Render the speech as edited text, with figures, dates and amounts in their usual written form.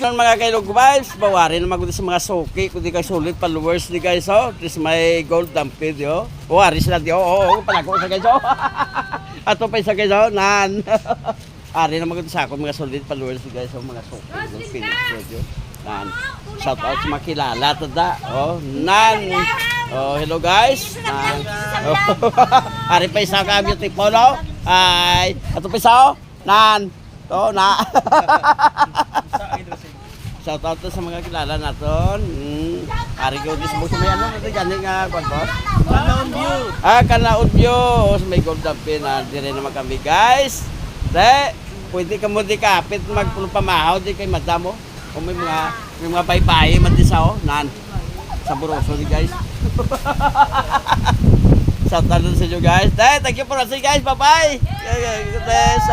Mga kailog guys, bawari na magod sa mga suki, kundi kay sulit followers ni guys, oh. This may gold dumped, yo. Bawari sila di, oh, palago sa guys, oh. Ato pa isa guys, oh, nan. Ari na magod sa ako mga sulit followers ni guys, oh, mga suki, yo. Nan. Shout out sa mga kilala tada, oh, nan. Oh, hello guys. Nan. Oh. Ari pa isa ka beautiful, oh. Ay, ato pa isa, oh. Nan. Oh, na. Shout out sa mga kilala naton. Ari ko dis mo sa may ano natin gani nga kwan po. Kalaon view. Kalaon view. Sa may gold dumpin na dire naman kami guys. Te, pwede ka mo di kapit magpulpamahaw di kay madamo. Kung may mga baybay man di sao nan. Sa Buroso di guys. Shout out sa inyo guys. Te, thank you for watching guys. Bye-bye. Good bless.